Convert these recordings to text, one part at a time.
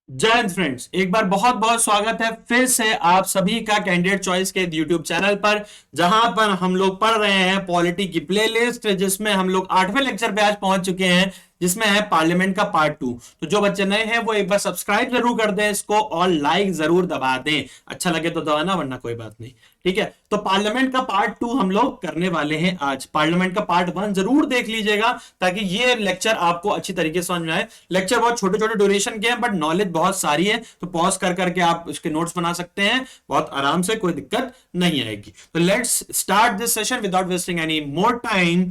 जय हिंद फ्रेंड्स, एक बार बहुत बहुत स्वागत है फिर से आप सभी का कैंडिडेट चॉइस के यूट्यूब चैनल पर, जहां पर हम लोग पढ़ रहे हैं पॉलिटी की प्लेलिस्ट, जिसमें हम लोग 8वें लेक्चर पे आज पहुंच चुके हैं, जिसमें है पार्लियामेंट का पार्ट 2। तो जो बच्चे नए हैं वो एक बार सब्सक्राइब जरूर कर दें इसको और लाइक जरूर दबा दें। अच्छा लगे तो दबाना, वरना कोई बात नहीं। ठीक है, तो पार्लियामेंट का पार्ट 2 हम लोग करने वाले हैं आज। पार्लियामेंट का पार्ट 1 जरूर देख लीजिएगा ताकि ये लेक्चर आपको अच्छी तरीके से समझ में आए। लेक्चर बहुत छोटे छोटे ड्यूरेशन के हैं बट नॉलेज बहुत सारी है, तो पॉज कर करके आप इसके नोट्स बना सकते हैं बहुत आराम से, कोई दिक्कत नहीं आएगी। तो let's start this session without wasting any more time.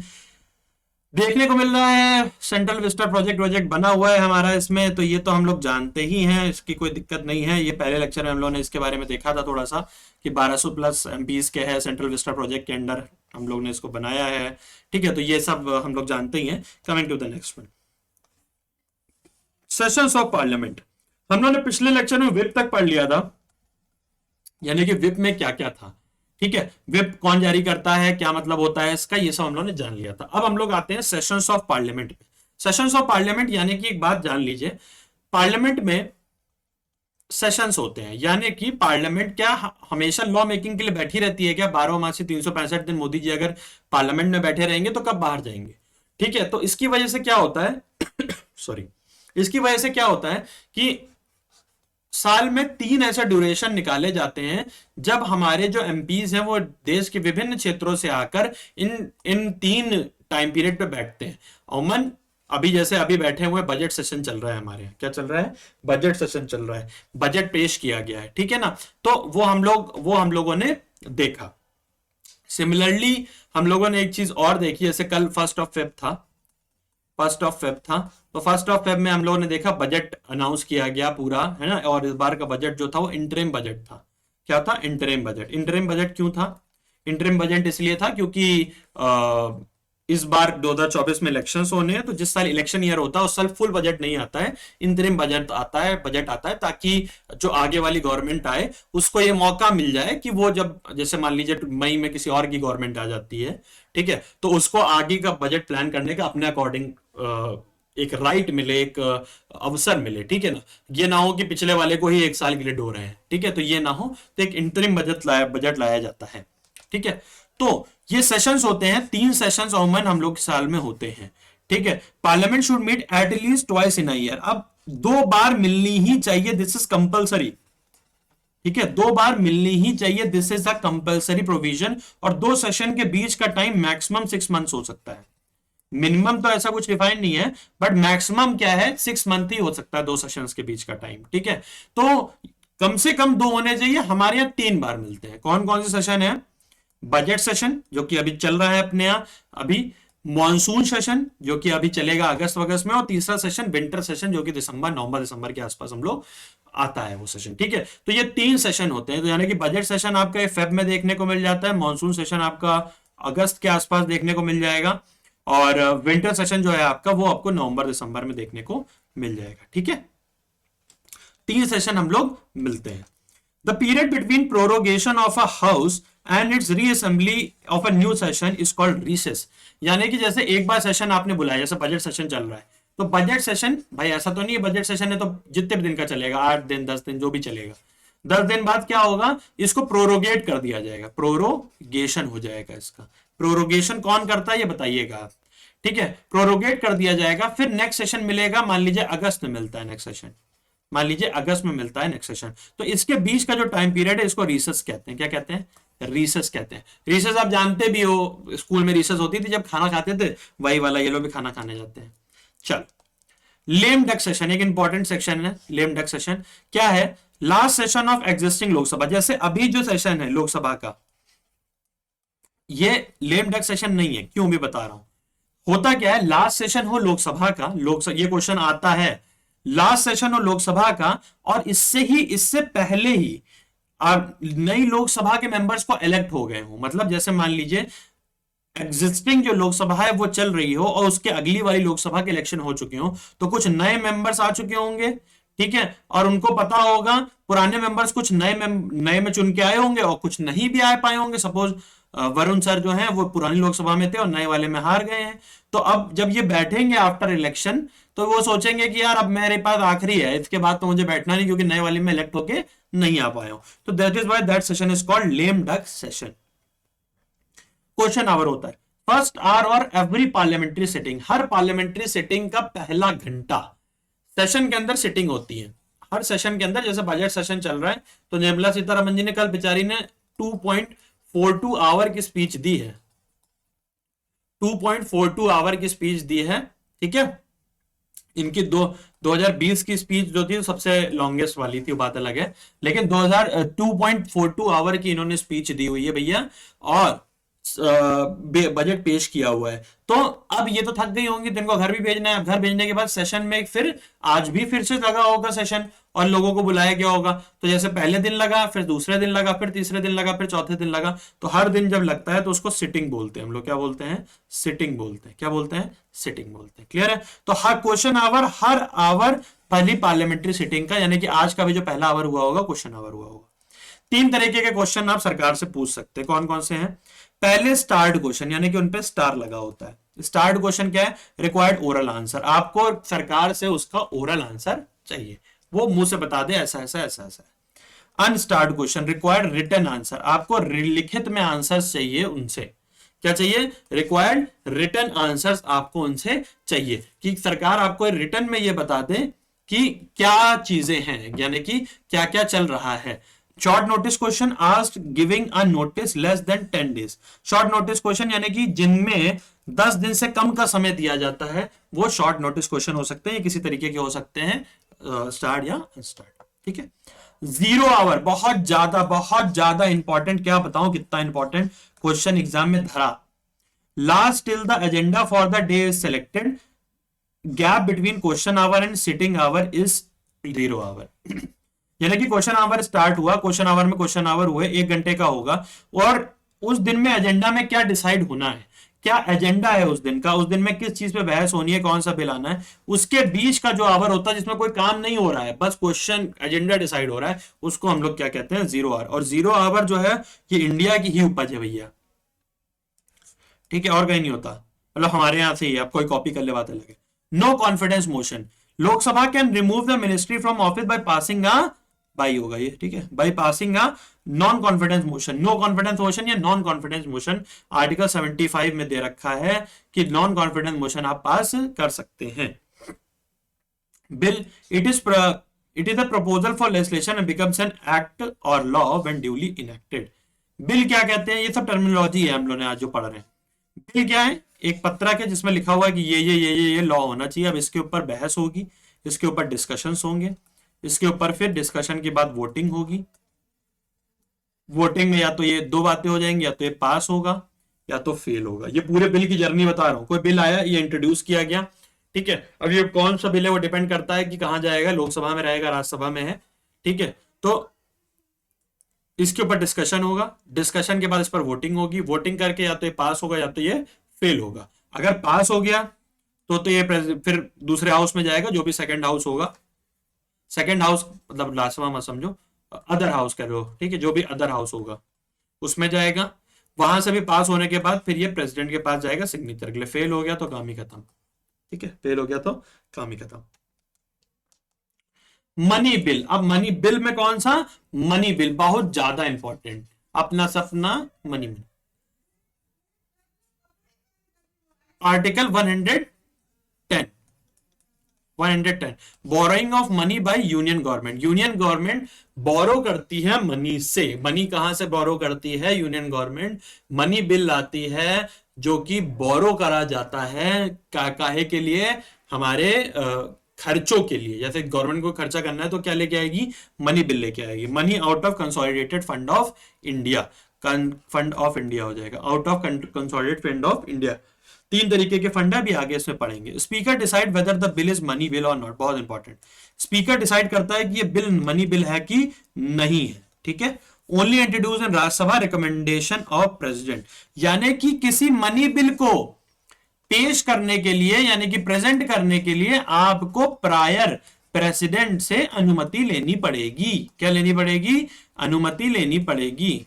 देखने को मिल रहा है सेंट्रल विस्टा प्रोजेक्ट बना हुआ है हमारा इसमें, तो ये तो हम लोग जानते ही हैं, इसकी कोई दिक्कत नहीं है। ये पहले लेक्चर में हम लोग ने इसके बारे में देखा था थोड़ा सा कि 1200 प्लस एमपीज के है सेंट्रल विस्टा प्रोजेक्ट के अंडर हम लोग ने इसको बनाया है। ठीक है, तो ये सब हम लोग जानते ही हैं। Coming to the next one, sessions of parliament. हम लोग ने पिछले लेक्चर में विप तक पढ़ लिया था, यानी कि विप में क्या क्या था। ठीक है, विप कौन जारी करता है, क्या मतलब होता है इसका, ये सब हम लोग ने जान लिया था। अब हम लोग आते हैं सेशंस ऑफ पार्लियामेंट में। सेशंस ऑफ पार्लियामेंट यानी कि एक बात जान लीजिए, पार्लियामेंट में सेशंस होते हैं, यानी कि पार्लियामेंट क्या हमेशा लॉ मेकिंग के लिए बैठी रहती है क्या? 12 माह से 365 दिन मोदी जी अगर पार्लियामेंट में बैठे रहेंगे तो कब बाहर जाएंगे? ठीक है, तो इसकी वजह से क्या होता है सॉरी, इसकी वजह से क्या होता है कि साल में 3 ऐसे ड्यूरेशन निकाले जाते हैं जब हमारे जो एमपीज हैं वो देश के विभिन्न क्षेत्रों से आकर इन इन 3 टाइम पीरियड पे बैठते हैं। अमूमन अभी जैसे अभी बैठे हुए बजट सेशन चल रहा है हमारे यहाँ, क्या चल रहा है? बजट सेशन चल रहा है, बजट पेश किया गया है। ठीक है ना, तो वो हम लोगों ने देखा। सिमिलरली हम लोगों ने एक चीज और देखी, जैसे कल 1 था, 1 था, तो 1 में हम लोगों ने देखा बजट अनाउंस किया गया पूरा, है ना। और इस बार का बजट जो था वो इंटरिम बजट था। क्या था? Interim budget. इंटरिम बजट क्यों था? इंटरिम बजट इसलिए था क्योंकि इस बार 2024 में इलेक्शंस होने हैं, तो जिस साल इलेक्शन ईयर होता है उस साल फुल बजट नहीं आता है, इंतरिम बजट आता है ताकि जो आगे वाली गवर्नमेंट आए उसको ये मौका मिल जाए कि वो जब, जैसे मान लीजिए मई में किसी और की गवर्नमेंट आ जाती है, ठीक है, तो उसको आगे का बजट प्लान करने का अपने अकॉर्डिंग एक राइट मिले, एक अवसर मिले। ठीक है ना, ये ना हो कि पिछले वाले को ही 1 साल के लिए डो रहे हैं। ठीक है, तो ये ना हो, तो एक इंतरिम बजट लाया जाता है। ठीक है, तो ये सेशंस होते हैं, 3 सेशंस अमूमन हम लोग साल में होते हैं। ठीक है, parliament should meet at least twice in a year. अब 2 बार मिलनी ही चाहिए, दिस इज कंपलसरी। ठीक है, 2 बार मिलनी ही चाहिए, this is a compulsory provision. और 2 सेशन के बीच का टाइम मैक्सिमम 6 मंथ्स हो सकता है। मिनिमम तो ऐसा कुछ डिफाइन नहीं है, बट मैक्सिमम क्या है, 6 मंथ ही हो सकता है 2 सेशंस के बीच का टाइम। ठीक है, तो कम से कम 2 होने चाहिए। हमारे यहाँ 3 बार मिलते हैं। कौन कौन से सेशन है? बजट सेशन जो कि अभी चल रहा है अपने यहाँ अभी, मॉनसून सेशन जो कि अभी चलेगा अगस्त वगस्त में, और तीसरा सेशन विंटर सेशन जो कि नवंबर दिसंबर के आसपास हम लोग आता है वो सेशन। ठीक है, तो ये 3 सेशन होते हैं। तो यानी कि बजट सेशन आपका फेब में देखने को मिल जाता है, मॉनसून सेशन आपका अगस्त के आसपास देखने को मिल जाएगा, और विंटर सेशन जो है आपका वो आपको नवंबर दिसंबर में देखने को मिल जाएगा। ठीक है, 3 सेशन हम लोग मिलते हैं। The period between prorogation of a house and its reassembly of a new session is called recess। यानी कि जैसे एक बार सेशन आपने बुलाया, जैसे बजट सेशन चल रहा है, तो बजट सेशन भाई ऐसा तो नहीं है बजट सेशन है तो जितने भी दिन का चलेगा, 8 दिन 10 दिन जो भी चलेगा, 10 दिन बाद क्या होगा, इसको प्रोरोगेट कर दिया जाएगा, प्रोरोगेशन हो जाएगा इसका। प्रोरोगेशन कौन करता है ये बताइएगा आप। ठीक है, प्रोरोगेट कर दिया जाएगा, फिर नेक्स्ट सेशन मिलेगा, मान लीजिए अगस्त में मिलता है नेक्स्ट सेशन, मान लीजिए अगस्त में मिलता है नेक्स्ट सेशन, तो इसके बीच का जो टाइम पीरियड है इसको रिसेस कहते हैं। क्या कहते हैं? रिसेस कहते हैं। रिसेस आप जानते भी हो, स्कूल में रिसेस होती थी जब खाना खाते थे, वही वाला ये लोग भी खाना खाने जाते हैं। चल, लेम डक सेशन एक इंपॉर्टेंट सेक्शन है। लेम डक सेशन क्या है? Last session of existing Lok Sabha. जैसे अभी जो सेशन है लोकसभा का, ये लेम डक सेशन नहीं है। क्यों भी बता रहा हूं, होता क्या है, लास्ट सेशन हो लोकसभा का, लोकसभा ये क्वेश्चन आता है, लास्ट सेशन हो लोकसभा का, और इससे पहले ही नई लोकसभा के मेंबर्स को इलेक्ट हो गए हो। मतलब जैसे मान लीजिए एग्जिस्टिंग जो लोकसभा है वो चल रही हो और उसके अगली वाली लोकसभा के इलेक्शन हो चुके हो, तो कुछ नए मेंबर्स आ चुके होंगे। ठीक है, और उनको पता होगा पुराने मेंबर्स कुछ नए में चुन के आए होंगे और कुछ नहीं भी आ पाए होंगे। सपोज वरुण सर जो हैं वो पुरानी लोकसभा में थे और नए वाले में हार गए हैं। तो अब जब ये बैठेंगे आफ्टर इलेक्शन तो वो सोचेंगे कि यार अब मेरे पास आखिरी है, इसके बाद तो मुझे बैठना नहीं, क्योंकि नए वाले में इलेक्ट होके नहीं आ पाया हूं। तो that is why that session is called lame duck session. Question hour होता है फर्स्ट आवर और एवरी पार्लियामेंट्री सिटिंग, हर पार्लियामेंट्री सिटिंग का पहला घंटा सेशन के अंदर सिटिंग होती है। हर सेशन के अंदर, जैसे बजट सेशन चल रहा है तो निर्मला सीतारमन जी ने कल बेचारी ने 2.42 आवर की स्पीच दी है, 2.42 आवर की स्पीच दी है। ठीक है, इनकी 2020 की स्पीच जो थी सबसे लॉन्गेस्ट वाली थी, बात अलग है, लेकिन 2.42 आवर की इन्होंने स्पीच दी हुई है भैया, और बजट पेश किया हुआ है। तो अब ये तो थक गई होंगी, दिन को घर भी भेजना है। घर भेजने के बाद सेशन में फिर आज भी फिर से लगा होगा सेशन, और लोगों को बुलाया गया होगा। तो जैसे पहले दिन लगा, फिर दूसरे दिन लगा, फिर तीसरे दिन लगा, फिर चौथे दिन लगा, तो हर दिन जब लगता है तो उसको सिटिंग बोलते हैं हम लोग। क्या बोलते हैं? सिटिंग बोलते हैं। क्या बोलते हैं? सिटिंग बोलते हैं। क्लियर है? तो हर क्वेश्चन आवर, हर आवर पहली पार्लियामेंट्री सिटिंग का, यानी कि आज का भी जो पहला आवर हुआ होगा क्वेश्चन आवर हुआ होगा। 3 तरीके के क्वेश्चन आप सरकार से पूछ सकते हैं। कौन कौन से हैं? पहले स्टार्ड क्वेश्चन, यानी कि उनपे स्टार लगा होता है। स्टार्ड क्वेश्चन क्या है? रिक्वायर्ड ओरल आंसर, आपको सरकार से उसका ओरल आंसर चाहिए, वो मुंह से बता दे ऐसा ऐसा ऐसा ऐसा। Unstarred question required written answer, आपको लिखित में आंसर्स चाहिए उनसे। क्या चाहिए? रिक्वायर्ड रिटन आंसर्स आपको उनसे चाहिए, कि सरकार आपको रिटन में ये बता दे कि क्या चीजें हैं, यानी कि क्या क्या चल रहा है। Short notice question asked giving a notice less than 10 days, short notice question यानी कि जिनमें 10 दिन से कम का समय दिया जाता है, वो शॉर्ट नोटिस क्वेश्चन हो सकते हैं, किसी तरीके के हो सकते हैं, स्टार्ट या अनस्टार्ट। ठीक है। 0 आवर, बहुत ज्यादा इंपॉर्टेंट, क्या बताऊं कितना इंपॉर्टेंट क्वेश्चन एग्जाम में धरा। Last till the agenda for the day is selected, gap between question hour and sitting hour is 0 hour. यानी कि क्वेश्चन आवर स्टार्ट हुआ, क्वेश्चन आवर में क्वेश्चन आवर हुए 1 घंटे का होगा, और उस दिन में एजेंडा में क्या डिसाइड होना है, क्या एजेंडा है उस दिन का, उस दिन में किस चीज पे बहस होनी है, कौन सा बिल आना है, उसके बीच का जो आवर होता है जिसमें कोई काम नहीं हो रहा है, बस क्वेश्चन एजेंडा डिसाइड हो रहा है, उसको हम लोग क्या कहते हैं? 0 आवर। और 0 आवर जो है ये इंडिया की ही उपज है भैया। ठीक है, और कहीं नहीं होता, मतलब हमारे यहां से ही, आप कोई कॉपी कर ले बात अलग है। No confidence motion, Lok Sabha can remove the ministry from office by passing a, by होगा ये, ठीक है, by passing a non confidence motion. No confidence motion या नॉन कॉन्फिडेंस मोशन आर्टिकल 75 में दे रखा है कि नॉन कॉन्फिडेंस मोशन आप पास कर सकते हैं। Bill it is the proposal for legislation and becomes an act or law when duly enacted. Bill क्या कहते हैं? ये सब टर्मिनोलॉजी है हम लोग ने आज जो पढ़ रहे हैं। बिल क्या है? एक पत्रक है जिसमें लिखा हुआ है कि ये लॉ होना चाहिए। अब इसके ऊपर बहस होगी, इसके ऊपर डिस्कशंस होंगे, इसके ऊपर फिर डिस्कशन के बाद वोटिंग होगी। वोटिंग में या तो ये 2 बातें हो जाएंगी, या तो ये पास होगा या तो फेल होगा। ये पूरे बिल की जर्नी बता रहा हूं। कोई बिल आया, ये इंट्रोड्यूस किया गया, ठीक है, अब ये कौन सा बिल है वो डिपेंड करता है कि कहां जाएगा, लोकसभा में रहेगा, राज्यसभा में है, ठीक है। तो इसके ऊपर डिस्कशन होगा, डिस्कशन के बाद इस पर वोटिंग होगी, वोटिंग करके या तो ये पास होगा या तो ये फेल होगा। अगर पास हो गया तो ये फिर दूसरे हाउस में जाएगा, जो भी सेकंड हाउस होगा, सेकंड हाउस मतलब राज्यसभा मत समझो, अदर हाउस कह लो, ठीक है, जो भी अदर हाउस होगा उसमें जाएगा। वहां से भी पास होने के बाद फिर ये प्रेसिडेंट के पास जाएगा सिग्नेचर के लिए। फेल हो गया तो काम ही खत्म, ठीक है, फेल हो गया तो काम ही खत्म। मनी बिल, अब मनी बिल में कौन सा? मनी बिल बहुत ज्यादा इंपॉर्टेंट, अपना सपना money bill. Article 110 borrowing of money by union government. Union government borrow करती है मनी से। मनी कहां से बोरो करती है? यूनियन गवर्नमेंट मनी बिल लाती है, जो कि बोरो करा जाता है काहे के लिए? हमारे खर्चों के लिए। जैसे गवर्नमेंट को खर्चा करना है तो क्या लेके आएगी? मनी बिल लेके आएगी। Money out of consolidated fund of India, fund of India हो जाएगा, out of consolidated fund of India. 3 तरीके के फंड है, भी आगे इसमें पढ़ेंगे। Speaker decide whether the bill is money bill और नॉट, बहुत इंपॉर्टेंट। स्पीकर डिसाइड करता है कि ये बिल मनी बिल है कि नहीं है, ठीक है। Only introduce in Rajya Sabha recommendation of president, यानी कि किसी मनी बिल को पेश करने के लिए, यानी कि प्रेजेंट करने के लिए आपको प्रायर प्रेसिडेंट से अनुमति लेनी पड़ेगी। क्या लेनी पड़ेगी? अनुमति लेनी पड़ेगी।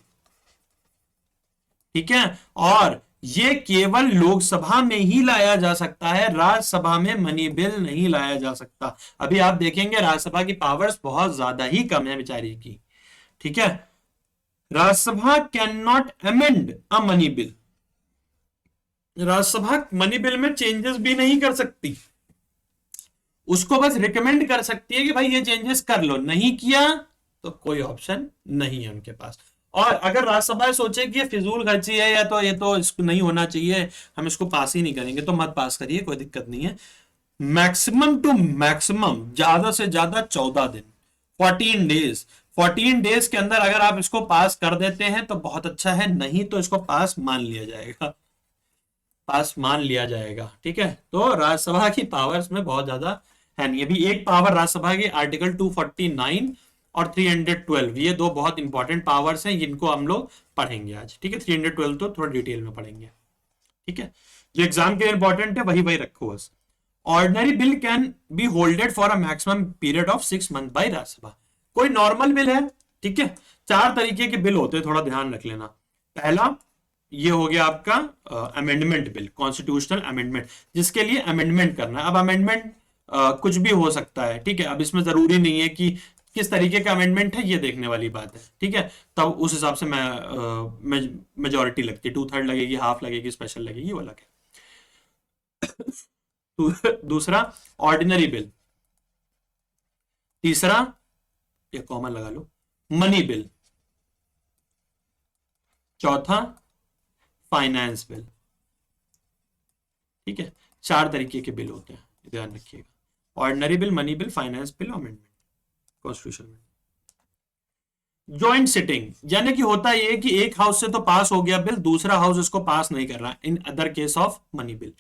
ठीक है, और ये केवल लोकसभा में ही लाया जा सकता है, राज्यसभा में मनी बिल नहीं लाया जा सकता। अभी आप देखेंगे राज्यसभा की पावर्स बहुत ज्यादा ही कम है बेचारी की, ठीक है। Rajya Sabha can not amend a money bill, Rajya Sabha money bill में चेंजेस भी नहीं कर सकती, उसको बस रिकमेंड कर सकती है कि भाई ये चेंजेस कर लो, नहीं किया तो कोई ऑप्शन नहीं है उनके पास। और अगर राज्यसभा सोचे कि ये फिजूल खर्ची है या तो ये तो इसको नहीं होना चाहिए, हम इसको पास ही नहीं करेंगे, तो मत पास करिए, कोई दिक्कत नहीं है। मैक्सिमम टू मैक्सिमम ज्यादा से ज्यादा 14 दिन, 14 डेज, 14 डेज के अंदर अगर आप इसको पास कर देते हैं तो बहुत अच्छा है, नहीं तो इसको पास मान लिया जाएगा, पास मान लिया जाएगा, ठीक है। तो राज्यसभा की पावर्स में बहुत ज्यादा है नहीं। अभी एक पावर राज्यसभा की आर्टिकल 249 और 312, ये दो बहुत इंपॉर्टेंट पावर्स हैं, जिनको हम लोग पढ़ेंगे आज, ठीक है। 312 तो थोड़ा डिटेल में पढ़ेंगे, ठीक है। जो एग्जाम के इंपॉर्टेंट है वही वही रखो बस। Ordinary bill can be holded for a maximum period of 6 month by Rajya Sabha. कोई नॉर्मल बिल है, ठीक है, 4 तरीके के बिल होते हैं, थोड़ा ध्यान रख लेना। पहला ये हो गया आपका अमेंडमेंट बिल, कॉन्स्टिट्यूशनल अमेंडमेंट, जिसके लिए अमेंडमेंट करना है। अब अमेंडमेंट कुछ भी हो सकता है, ठीक है। अब इसमें जरूरी नहीं है कि किस तरीके का अमेंडमेंट है, ये देखने वाली बात है, ठीक है। तब उस हिसाब से मैं मेजोरिटी लगती है, 2/3 लगेगी, हाफ लगेगी, स्पेशल लगेगी, वो अलग है। दूसरा ऑर्डिनरी बिल, तीसरा ये कॉमन लगा लो मनी बिल, चौथा फाइनेंस बिल, ठीक है। 4 तरीके के बिल होते हैं, ध्यान रखिएगा, ordinary bill, money bill, finance bill, amendment, constitution में। ज्वाइंट सिटिंग, यानी कि होता यह कि एक हाउस से तो पास हो गया बिल, दूसरा हाउस इसको पास नहीं कर रहा, in other case of money bill,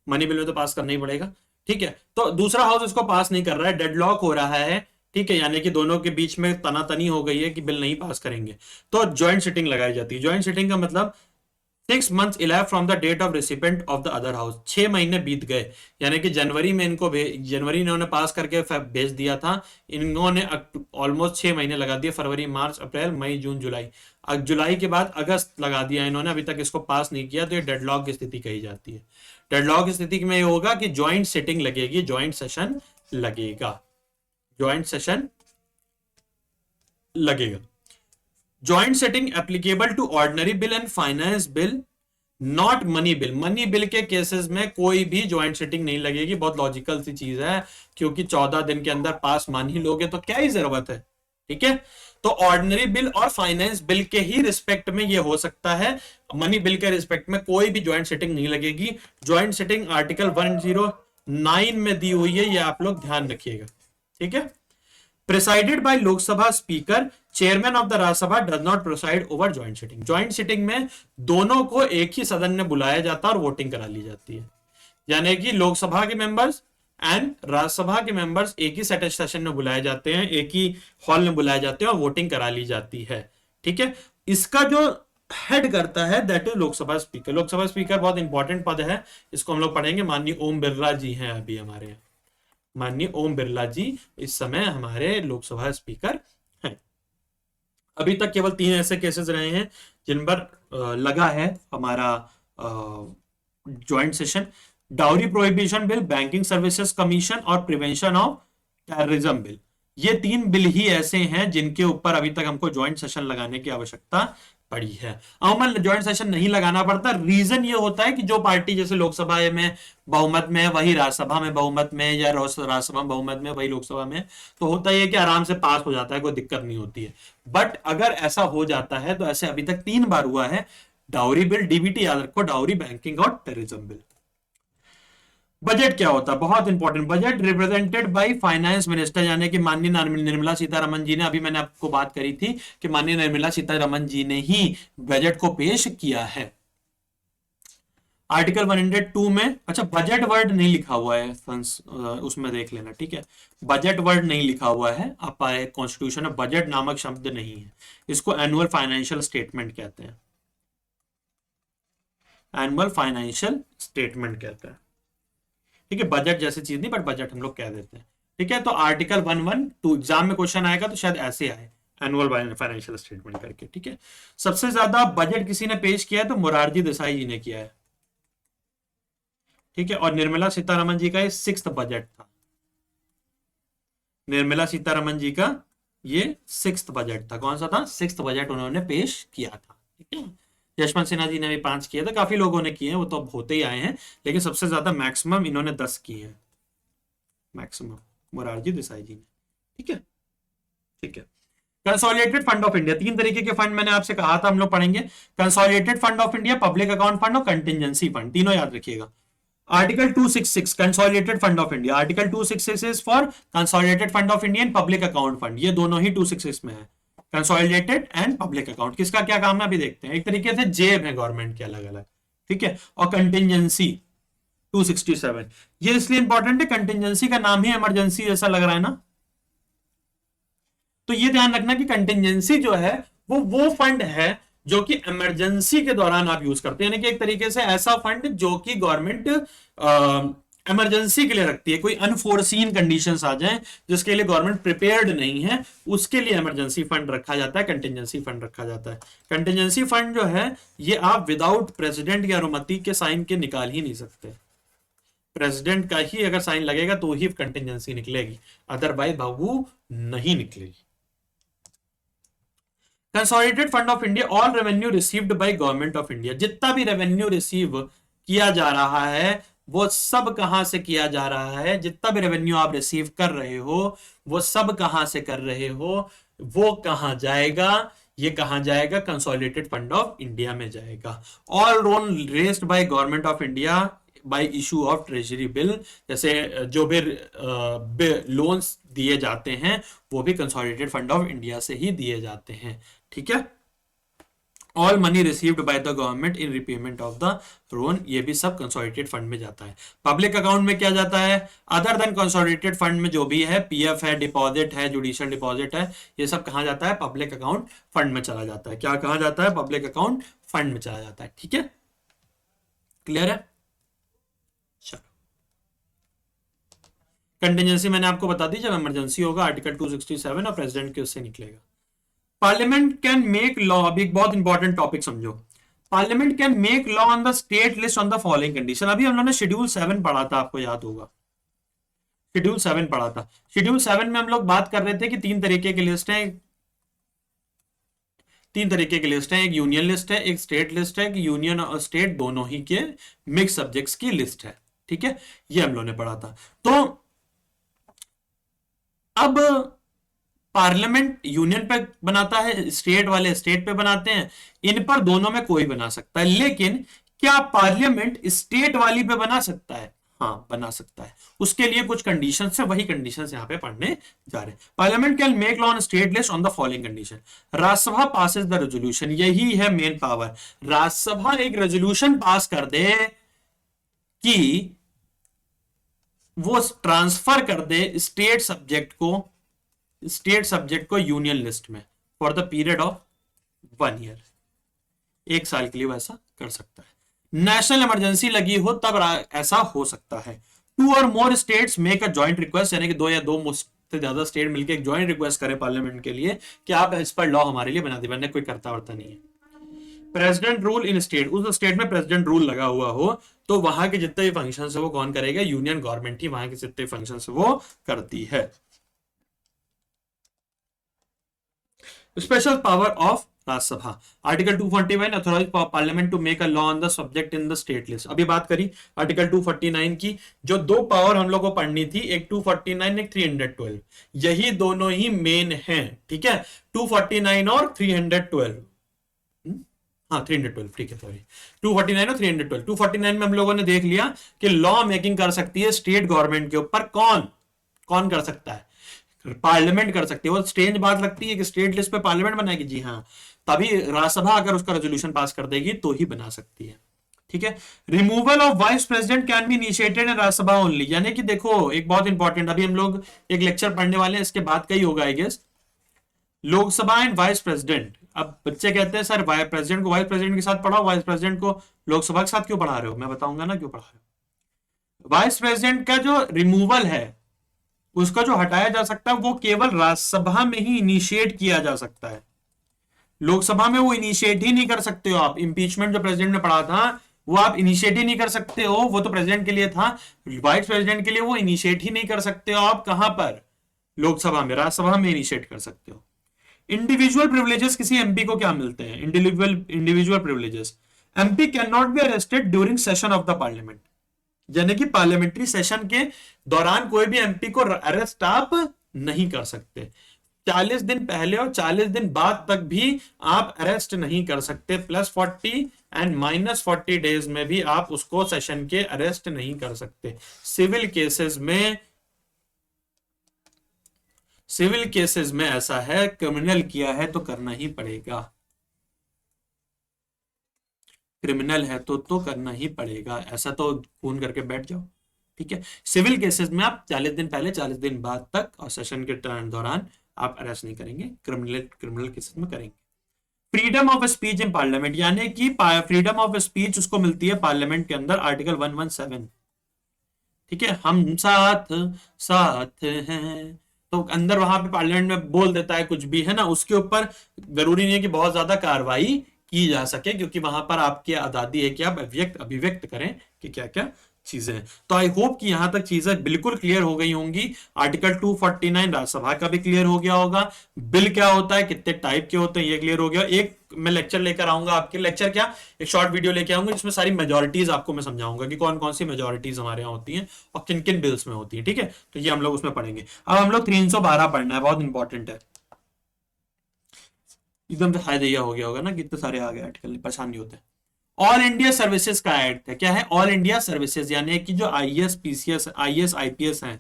money bill में तो पास करना ही पड़ेगा, ठीक है। तो दूसरा हाउस इसको पास नहीं कर रहा है, डेडलॉक हो रहा है, ठीक है, यानी कि दोनों के बीच में तनातनी हो गई है कि बिल नहीं पास करेंगे, तो ज्वाइंट सिटिंग लगाई जाती है। ज्वाइंट सिटिंग का मतलब 6 months elapsed from the date of recipient of the other house, 6 महीने बीत गए, यानी कि जनवरी में इनको जनवरी इन्होंने पास करके भेज दिया था, इन्होंने ऑलमोस्ट 6 महीने लगा दिए, फरवरी, मार्च, अप्रैल, मई, जून, जुलाई, अब जुलाई के बाद अगस्त लगा दिया इन्होंने, अभी तक इसको पास नहीं किया, तो ये डेडलॉक की स्थिति कही जाती है। डेडलॉक की स्थिति में ये होगा कि ज्वाइंट सिटिंग लगेगी, ज्वाइंट सेशन लगेगा, ज्वाइंट सेशन लगेगा। Joint setting applicable to ordinary bill and finance bill, not money bill. Money bill के केसेस में कोई भी ज्वाइंट सेटिंग नहीं लगेगी, बहुत लॉजिकल सी चीज है, क्योंकि 14 दिन के अंदर पास मान ही लोगे तो क्या ही जरूरत है, ठीक है। तो ऑर्डिनरी बिल और फाइनेंस बिल के ही रिस्पेक्ट में ये हो सकता है, मनी बिल के रिस्पेक्ट में कोई भी ज्वाइंट सेटिंग नहीं लगेगी। ज्वाइंट सेटिंग आर्टिकल 109 में दी हुई है, ये आप लोग ध्यान रखिएगा, ठीक है। Presided bye Lok Sabha speaker, chairman of the Rajya Sabha does not preside over joint sitting. Joint sitting में दोनों को एक ही सदन में बुलाया जाता है और वोटिंग करा ली जाती है, यानी कि लोकसभा के मेंबर्स एंड राज्यसभा के मेंबर्स एक ही सेशन में बुलाए जाते हैं, एक ही हॉल में बुलाए जाते हैं और वोटिंग करा ली जाती है, ठीक है। इसका जो हेड करता है that is Lok Sabha speaker. Lok Sabha speaker बहुत इंपॉर्टेंट पद है, इसको हम लोग पढ़ेंगे, माननीय ओम बिरला जी हैं अभी हमारे यहाँ, माननीय ओम बिरला जी इस समय हमारे लोकसभा स्पीकर हैं। अभी तक केवल 3 ऐसे केसेस रहे हैं जिन पर लगा है हमारा joint session, dowry prohibition bill, banking services commission और प्रिवेंशन ऑफ टेररिज्म बिल। ये 3 बिल ही ऐसे हैं जिनके ऊपर अभी तक हमको ज्वाइंट सेशन लगाने की आवश्यकता पड़ी है। अमूमन ज्वाइंट सेशन नहीं लगाना पड़ता, रीजन ये होता है कि जो पार्टी जैसे लोकसभा में बहुमत में है वही राज्यसभा में बहुमत में, या राज्यसभा में बहुमत में वही लोकसभा में, तो होता है कि आराम से पास हो जाता है, कोई दिक्कत नहीं होती है। बट अगर ऐसा हो जाता है तो ऐसे अभी तक 3 बार हुआ है। डाउरी बिल, डीबीटी याद रखो, डाउरी, बैंकिंग और टेररिज्म बिल। बजट क्या होता है, बहुत important. Budget represented by finance minister, यानी कि माननीय निर्मला सीतारमन जी ने, अभी मैंने आपको बात करी थी कि माननीय निर्मला सीतारमन जी ने ही बजट को पेश किया है। आर्टिकल 102 में, अच्छा बजट वर्ड नहीं लिखा हुआ है, उसमें देख लेना, ठीक है। बजट वर्ड नहीं लिखा हुआ है, आप कॉन्स्टिट्यूशन में बजट नामक शब्द नहीं है, इसको एनुअल फाइनेंशियल स्टेटमेंट कहते हैं, एनुअल फाइनेंशियल स्टेटमेंट कहते हैं, ठीक है। बजट जैसी चीज नहीं, बट बजट हम लोग कह देते हैं, ठीक है। तो आर्टिकल 112 एग्जाम में क्वेश्चन आएगा तो शायद ऐसे आए, एनुअल फाइनेंशियल स्टेटमेंट करके, ठीक है। सबसे ज्यादा बजट किसी ने पेश किया है तो मोरारजी देसाई जी ने किया है, ठीक है। और निर्मला सीतारमन जी का ये 6th बजट था, निर्मला सीतारमन जी का ये 6th बजट था। कौन सा था? 6th बजट उन्होंने पेश किया था, ठीक है। यशवंत सिन्हा जी ने भी 5 किए थे, काफी लोगों ने किए हैं, वो तो अब होते ही आए हैं, लेकिन सबसे ज्यादा मैक्सिमम इन्होंने 10 किए हैं, मैक्सिमम मोरारजी देसाई जी ने, ठीक है, ठीक है। कंसोलिडेटेड फंड ऑफ इंडिया, 3 तरीके के फंड मैंने आपसे कहा था हम लोग पढ़ेंगे। Consolidated fund of India, public account fund और कंटिजेंसी फंड, तीनों याद रखिएगा। Article 266 consolidated fund of India, article 266 is for consolidated fund of India and public account fund, ये दोनों ही 266 में है, कंसोलिडेटेड एंड पब्लिक अकाउंट। किसका क्या काम है अभी देखते हैं। एक तरीके से जेब है गवर्नमेंट के अलग अलग, ठीक है। और कंटिजेंसी 267, ये इसलिए इंपॉर्टेंट है, कंटिजेंसी का नाम ही इमरजेंसी जैसा लग रहा है ना, तो ये ध्यान रखना कि कंटिजेंसी जो है वो फंड है जो कि इमरजेंसी के दौरान आप यूज करते हैं, यानी कि एक तरीके से ऐसा फंड जो कि गवर्नमेंट इमरजेंसी के लिए रखती है, कोई अनफोर्सीन कंडीशंस आ जाएं जिसके लिए गवर्नमेंट प्रिपेयर्ड नहीं है, उसके लिए इमरजेंसी फंड रखा जाता है, कंटिजेंसी फंड रखा जाता है। कंटिजेंसी फंड जो है ये आप विदाउट प्रेसिडेंट की अनुमति के साइन के निकाल ही नहीं सकते, प्रेसिडेंट का ही अगर साइन लगेगा तो ही कंटिजेंसी निकलेगी, अदरवाइज बाबू नहीं निकलेगी। Consolidated fund of India, all revenue received by government of India, जितना भी रेवेन्यू रिसीव किया जा रहा है वो सब कहां से किया जा रहा है, जितना भी रेवेन्यू आप रिसीव कर रहे हो वो सब कहां से कर रहे हो, वो कहां जाएगा, ये कहां जाएगा, कंसोलिडेटेड फंड ऑफ इंडिया में जाएगा। All loan raised by government of India by issue of treasury bill, जैसे जो भी लोन्स दिए जाते हैं वो भी कंसोलिडेटेड फंड ऑफ इंडिया से ही दिए जाते हैं, ठीक है। All money received by the government in repayment of the loan, ये भी सब कंसोलिडेटेड फंड में जाता है। पब्लिक अकाउंट में क्या जाता है, अदर देन कंसोलिडेटेड फंड में जो भी है, पीएफ है, डिपॉजिट है, जुडिशियल डिपॉजिट है, ये सब कहां जाता है, पब्लिक अकाउंट फंड में चला जाता है। क्या कहा जाता है, पब्लिक अकाउंट फंड में चला जाता है, ठीक है, क्लियर है। चलो कंटिजेंसी मैंने आपको बता दी, जब इमरजेंसी होगा आर्टिकल 267 और प्रेसिडेंट के उससे निकलेगा। पार्लियामेंट कैन मेक लॉ, अभी एक बहुत इंपॉर्टेंट टॉपिक समझो, parliament can make law on the state list on the following condition. अभी हम लोगों ने शेड्यूल 7 पढ़ा था, आपको याद होगा, शेड्यूल 7 पढ़ा था। शेड्यूल 7 में हम लोग बात कर रहे थे कि 3 तरीके की लिस्ट है, 3 तरीके की लिस्ट है, एक यूनियन लिस्ट है, एक स्टेट लिस्ट है, कि यूनियन और स्टेट दोनों ही के मिक्स सब्जेक्ट्स की लिस्ट है, ठीक है, ये हम लोगों ने पढ़ा था। तो अब पार्लियामेंट यूनियन पे बनाता है, स्टेट वाले स्टेट पे बनाते हैं, इन पर दोनों में कोई बना सकता है, लेकिन क्या पार्लियामेंट स्टेट वाली पे बना सकता है? हाँ बना सकता है, उसके लिए कुछ कंडीशंस है, वही कंडीशंस यहां पे पढ़ने जा रहे हैं। Parliament can make law on state list on the following condition, Rajya Sabha passes the resolution, यही है मेन पावर, राज्यसभा एक रेजोल्यूशन पास कर दे कि वो ट्रांसफर कर दे स्टेट सब्जेक्ट को यूनियन लिस्ट में for the period of 1 year, 1 साल के लिए वैसा कर सकता है। नेशनल इमरजेंसी लगी हो तब ऐसा हो सकता है। 2 और more states make a joint request, यानी कि 2 या 2 से ज्यादा स्टेट मिलकर एक जॉइंट रिक्वेस्ट करें पार्लियामेंट के लिए कि आप इस पर लॉ हमारे लिए बना दे, वरना कोई करता वर्ता नहीं है। प्रेसिडेंट रूल इन स्टेट, उस स्टेट में प्रेसिडेंट रूल लगा हुआ हो तो वहां के जितने भी फंक्शन है वो कौन करेगा, यूनियन गवर्नमेंट ही वहां के जितने फंक्शन है वो करती है। Special power of Rajya Sabha, article 241 authorize parliament to make a law on the subject in the state list. अभी बात करी आर्टिकल 249 की, जो 2 पावर हम लोग को पढ़नी थी, एक 249 एक 312, यही दोनों ही मेन हैं, ठीक है, 249 और 312, हाँ 312, ठीक है, सॉरी 249 और 312। 249 में हम लोगों ने देख लिया कि लॉ मेकिंग कर सकती है स्टेट गवर्नमेंट के ऊपर, कौन कर सकता है, पार्लियामेंट कर सकती है। वो स्ट्रेंज बात लगती है कि स्टेट लिस्ट पे पार्लियामेंट बनाएगी, जी हाँ, तभी राज्यसभा अगर उसका रेजोल्यूशन पास कर देगी तो ही बना सकती है, ठीक है। Removal of vice president can be initiated in Rajya Sabha only, यानी कि देखो एक बहुत इंपॉर्टेंट, अभी हम लोग एक लेक्चर पढ़ने वाले हैं, इसके बाद का ही होगा I guess, Lok Sabha and vice president. अब बच्चे कहते हैं सर प्रेसिडेंट को वाइस प्रेसिडेंट के साथ पढ़ाओ, वाइस प्रेसिडेंट को लोकसभा के साथ क्यों पढ़ा रहे हो, मैं बताऊंगा ना क्यों पढ़ा रहे हो। वाइस प्रेसिडेंट का जो रिमूवल है उसका जो हटाया जा सकता है वो केवल राज्यसभा में ही इनिशिएट किया जा सकता है, लोकसभा में वो इनिशिएट ही नहीं कर सकते हो आप। इंपीचमेंट जो प्रेसिडेंट ने पढ़ा था वो आप इनिशिएट ही नहीं कर सकते हो, वो तो प्रेसिडेंट के लिए था, वाइस प्रेसिडेंट के लिए वो इनिशिएट ही नहीं कर सकते हो आप। कहां पर? लोकसभा में, राज्यसभा में इनिशिएट कर सकते हो। इंडिविजुअल प्रिविलेजेस किसी एमपी को क्या मिलते हैं? Individual privileges, MP can not be arrested during session of the parliament, यानी कि पार्लियामेंट्री सेशन के दौरान कोई भी एमपी को अरेस्ट आप नहीं कर सकते। 40 दिन पहले और 40 दिन बाद तक भी आप अरेस्ट नहीं कर सकते। +40 एंड -40 डेज में भी आप उसको सेशन के अरेस्ट नहीं कर सकते। सिविल केसेस में ऐसा है, क्रिमिनल किया है तो करना ही पड़ेगा, क्रिमिनल है तो करना ही पड़ेगा, ऐसा तो खून करके बैठ जाओ। ठीक है, सिविल केसेस में आप 40 दिन पहले 40 दिन बाद तक और सेशन के दौरान आप अरेस्ट नहीं करेंगे, क्रिमिनल केसेस में करेंगे। Freedom of speech in parliament, यानी कि फ्रीडम ऑफ स्पीच उसको मिलती है पार्लियामेंट के अंदर, आर्टिकल 117। ठीक है, हम साथ साथ हैं, तो अंदर वहां पे पार्लियामेंट में बोल देता है कुछ भी, है ना, उसके ऊपर जरूरी नहीं है कि बहुत ज्यादा कार्रवाई की जा सके, क्योंकि वहां पर आपकी आजादी है कि आप अभिव्यक्त करें कि क्या क्या चीजें हैं। तो आई होप कि यहां तक चीजें बिल्कुल क्लियर हो गई होंगी। आर्टिकल 249 राज्यसभा का भी क्लियर हो गया होगा, बिल क्या होता है, कितने टाइप के होते हैं, ये क्लियर हो गया। एक मैं लेक्चर लेकर आऊंगा आपके, लेक्चर क्या, एक शॉर्ट वीडियो लेके आऊंगा जिसमें सारी मेजोरिटीज आपको मैं समझाऊंगा कि कौन कौन सी मेजोरिटीज हमारे यहाँ होती हैं और किन किन बिल्स में होती है। ठीक है, तो ये हम लोग उसमें पढ़ेंगे। अब हम लोग 312 पढ़ना है, बहुत इंपॉर्टेंट है। एकदम से फायदा हो गया होगा ना, कितने सारे आ गए आर्टिकल, परेशान नहीं होते। ऑल इंडिया सर्विसेज का एक्ट है, क्या है? ऑल इंडिया सर्विसेज, यानी कि जो आईएएस पीसीएस आईएएस आईपीएस हैं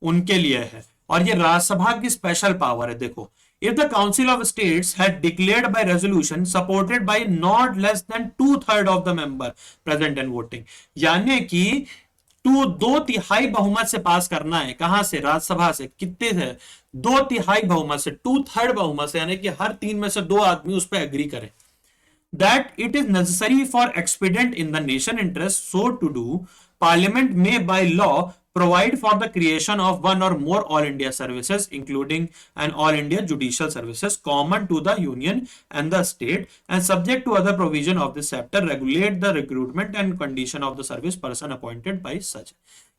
उनके लिए है, और ये राज्यसभा की स्पेशल पावर है। देखो, if the council of states had declared by resolution supported by not less than 2/3 of the member present and voting, यानी कि 2/3 बहुमत से पास करना है, कहां से? राज्यसभा से। कितने से? 2/3 बहुमत से, 2/3 बहुमत से, यानी कि हर 3 में से 2 आदमी उस पर एग्री करें। That it is necessary for expedient in the nation interest, so to do, Parliament may by law provide for the creation of one or more all India services, including an all India judicial services common to the union and the state, and subject to other provision of this chapter, regulate the recruitment and condition of the service person appointed by such।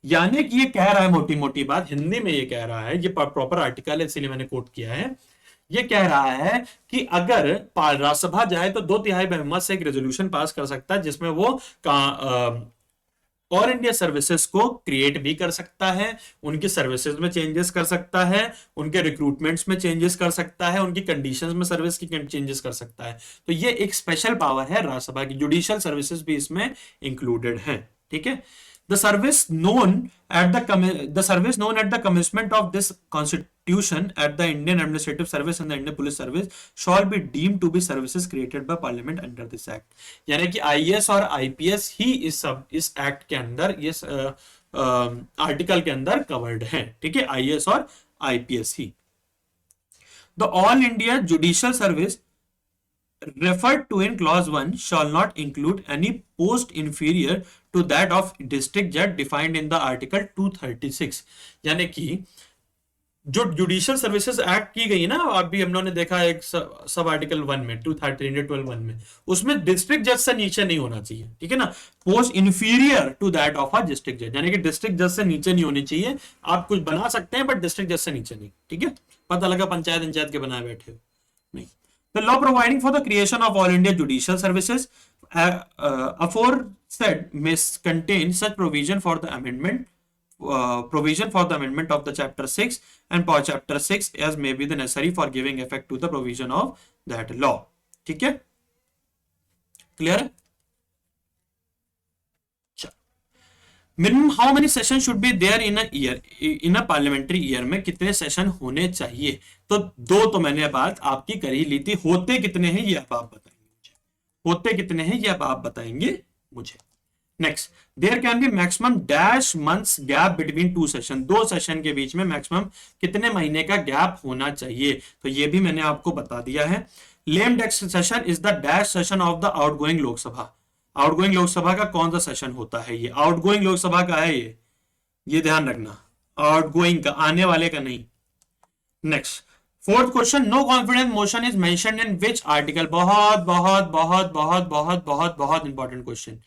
यानी कि ये कह रहा है, मोटी मोटी बात हिंदी में ये कह रहा है, ये प्रॉपर आर्टिकल है इसलिए मैंने कोट किया है। ये कह रहा है कि अगर राज्यसभा जाए तो 2/3 बहुमत से एक रेजोल्यूशन पास कर सकता है जिसमें वो ऑल इंडिया सर्विसेज को क्रिएट भी कर सकता है, उनकी सर्विसेज में चेंजेस कर सकता है, उनके रिक्रूटमेंट्स में चेंजेस कर सकता है, उनकी कंडीशंस में सर्विस की चेंजेस कर सकता है। तो ये एक स्पेशल पावर है राज्यसभा की। जुडिशियल सर्विसेज भी इसमें इंक्लूडेड है। ठीक है, The service known at the commencement of this constitution at the Indian Administrative Service and the Indian Police Service shall be deemed to be services created by Parliament under this Act। यानी कि IAS और IPS ही इस act के अंदर, इस article के अंदर covered है। ठीक है, आईएएस और IPS he. The All India Judicial Service referred to in clause 1 shall not include any post inferior to that of district judge defined in the article 236। यानी कि जो जुडिशियल सर्विसेज एक्ट की गई ना, अभी हम लोगों ने देखा एक सब आर्टिकल 1 में 231 में, उसमें डिस्ट्रिक्ट जज से नीचे नहीं होना चाहिए। ठीक है ना, post inferior to that of a district जज, यानी कि डिस्ट्रिक्ट जज से नीचे नहीं होनी चाहिए। आप कुछ बना सकते हैं बट डिस्ट्रिक्ट जज से नीचे नहीं। ठीक है, पता लगा पंचायत के बनाए बैठे हो, नहीं। The law providing for the creation of all India judicial services aforesaid may contain such provision for the amendment of the chapter 6 and for chapter 6 as may be the necessary for giving effect to the provision of that law। ठीक है, clear है? Minimum how many session should be there in a year, in a parliamentary year में कितने session होने चाहिए? तो 2 तो मैंने बात आपकी कर ही ली थी। होते कितने हैं ये अब आप बताएंगे मुझे, होते कितने हैं ये अब आप बताएंगे मुझे। Next, there can be maximum dash months gap between 2 session, 2 session के बीच में मैक्सिमम कितने महीने का गैप होना चाहिए? तो ये भी मैंने आपको बता दिया है। Lame duck session is the dash session of the outgoing Lok Sabha. Outgoing Lok Sabha का कौन सा सेशन होता है? ये आउटगोइंग लोकसभा का है, ये ध्यान रखना। आउटगोइंग का, आने वाले का नहीं। Next, fourth question, no confidence motion is mentioned in which article. बहुत बहुत बहुत बहुत बहुत बहुत बहुत इंपॉर्टेंट क्वेश्चन,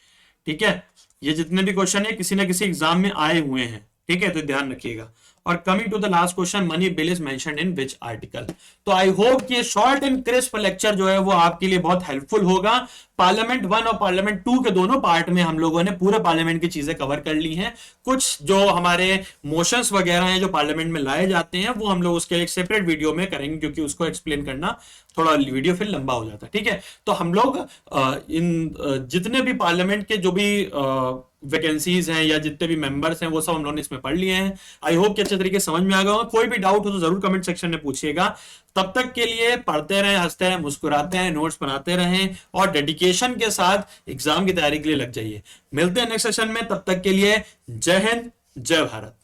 ठीक है। ये जितने भी क्वेश्चन है किसी ना किसी एग्जाम में आए हुए हैं, ठीक है, तो ध्यान रखिएगा। और coming to the last question, money bill is mentioned in which article. तो आई होप कि ये शॉर्ट एंड क्रिस्प लेक्चर जो है वो आपके लिए बहुत हेल्पफुल होगा। पार्लियामेंट 1 और पार्लियामेंट 2 के दोनों पार्ट में हम लोगों ने पूरे पार्लियामेंट की चीजें कवर कर ली हैं। कुछ जो हमारे मोशंस वगैरह हैं जो पार्लियामेंट में लाए जाते हैं वो हम लोग उसके एक सेपरेट वीडियो में करेंगे, क्योंकि उसको एक्सप्लेन करना थोड़ा वीडियो फिर लंबा हो जाता है, ठीक है। तो हम लोग जितने भी पार्लियामेंट के जो भी वैकेंसीज हैं या जितने भी मेंबर्स हैं वो सब हम लोगों ने इसमें पढ़ लिए हैं। आई होप कि अच्छे तरीके से समझ में आ गया होगा। कोई भी डाउट हो तो जरूर कमेंट सेक्शन में पूछिएगा। तब तक के लिए पढ़ते रहें, हंसते रहें, मुस्कुराते हैं, नोट्स बनाते रहें और डेडिकेशन के साथ एग्जाम की तैयारी के लिए लग जाइए। मिलते हैं नेक्स्ट सेशन में, तब तक के लिए जय हिंद, जय भारत।